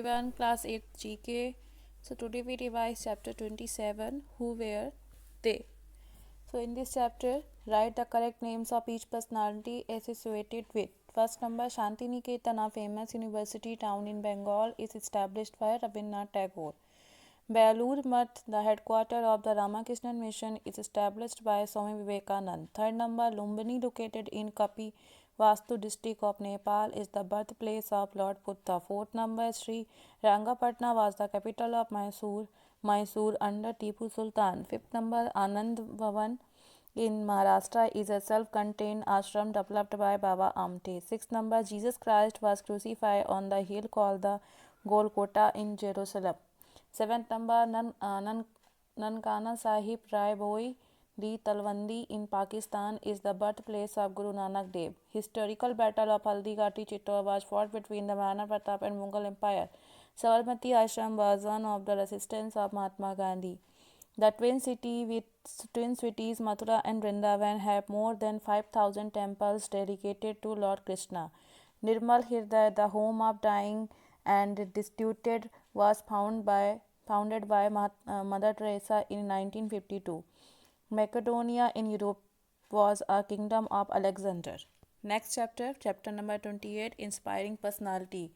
everyone, class 8 GK. So today we revise chapter 27, Who Were They? So in this chapter, write the correct names of each personality associated with. First number, Shantiniketan, a famous university town in Bengal, is established by Rabindranath Tagore. Belur Math, the headquarters of the Ramakrishnan Mission, is established by Swami Vivekanand. Third number, Lumbini, located in Kapi Vastu district of Nepal, is the birthplace of Lord Buddha. Fourth number, Sri Rangapatna was the capital of Mysore under Tipu Sultan. Fifth number, Anand Bhavan in Maharashtra is a self-contained ashram developed by Baba Amte. Sixth number, Jesus Christ was crucified on the hill called the Golgotha in Jerusalem. Seventh number, Nankana Sahib Rai Bhoi Di Talwandi in Pakistan is the birthplace of Guru Nanak Dev. Historical battle of Haldighati Chittor was fought between the Maharaja Pratap and Mughal Empire. Sabarmati Ashram was one of the resistance of Mahatma Gandhi. The twin cities Mathura and Vrindavan have more than 5,000 temples dedicated to Lord Krishna. Nirmal Hriday, the home of dying and destitute, was founded by Mother Teresa in 1952. Macedonia in Europe was a kingdom of Alexander. Next chapter, chapter number 28, Inspiring Personality.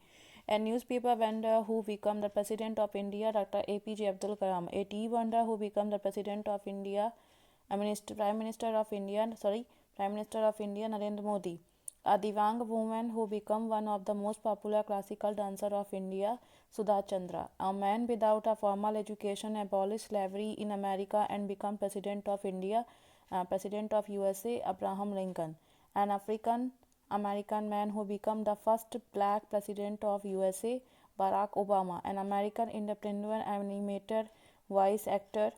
A newspaper vendor who became the President of India, Dr. APJ Abdul Kalam. A tea vendor who became the President of India, Prime Minister of India, Narendra Modi. A Divang woman who became one of the most popular classical dancers of India, Sudha Chandra. A man without a formal education abolished slavery in America and became President of India, President of USA, Abraham Lincoln. An African American man who became the first black president of USA, Barack Obama. An American entrepreneur, animator, voice actor,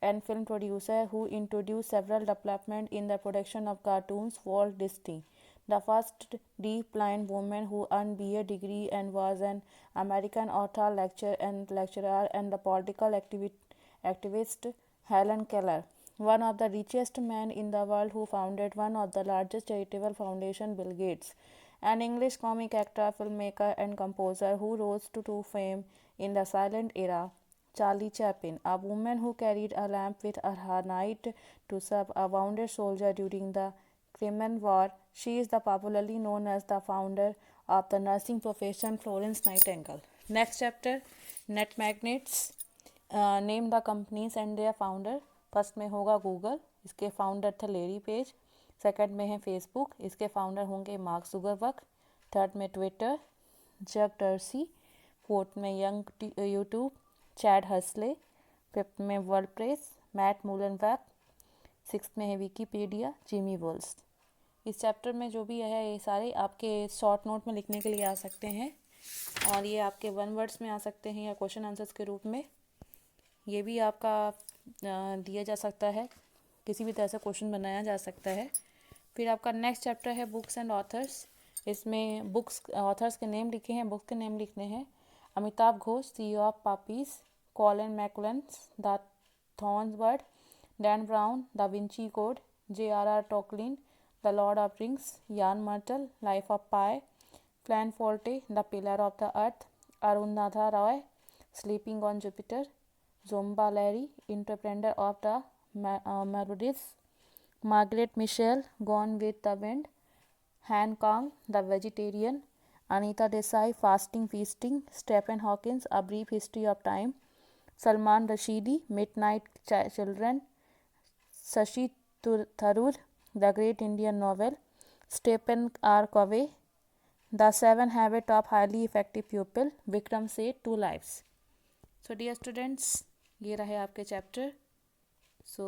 and film producer who introduced several developments in the production of cartoons, Walt Disney. The first deaf-blind woman who earned BA degree and was an American author, lecturer, and the political activist Helen Keller. One of the richest men in the world who founded one of the largest charitable foundation, Bill Gates. An English comic actor, filmmaker, and composer who rose to fame in the silent era, Charlie Chaplin. A woman who carried a lamp with her night to serve a wounded soldier during the Crimean War. She is popularly known as the founder of the nursing profession, Florence Nightingale. Next chapter, Net Magnets. Name the companies and their founder. First में होगा Google, इसके founder थे Larry Page. Second में है Facebook, इसके founder होंगे mark Zuckerberg. Third में Twitter, जक डर्सी. फोर्थ में यूट्यूब, चैड हर्सले. फिफ्थ में वर्डप्रेस, मैट मूलनवेब. सिक्स्थ में है विकीपीडिया, जिमी वॉल्स. इस चैप्टर में जो भी है ये सारे आपके शॉर्ट नोट में लिखने के लिए आ सकते हैं और ये आपके वन वर्ड्स में आ सकते हैं या क्वेश्चन आंसर्स के रूप में. ये भी आपका दिया जा सकता है, किसी भी तरह से क्वेश्चन बनाया जा सकता है. फिर आपका नेक्स्ट चैप्टर है बुक्स एंड ऑथर्स. इसमें बुक्स ऑथर्स के नेम लिखे हैं, बुक्स के नेम लिखने हैं. Amitabh Ghosh, CEO of poppies. Colleen McCullough, the thorns, Dan Brown, the Vinci code. J.R.R. Tolkien, the lord of rings. Yann Martel, life of Pi. फ्लैन फोर्टे, the pillar of the earth. Arundhati Roy, sleeping on Jupiter. Zomba Larry, entrepreneur of the Maldives. Margaret Mitchell, Gone with the Wind. Han Kang, The Vegetarian. Anita Desai, Fasting Feasting. Stephen Hawking, A Brief History of Time. Salman Rushdie, Midnight Children. Shashi Tharoor, The Great Indian Novel. Stephen R. Covey, The 7 Habits of Highly Effective People. Vikram Seth, Two Lives. So dear students, ये रहे आपके chapter. सो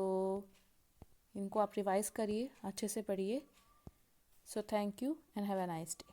इनको आप revise करिए, अच्छे से पढ़िए. So thank you and have a nice day.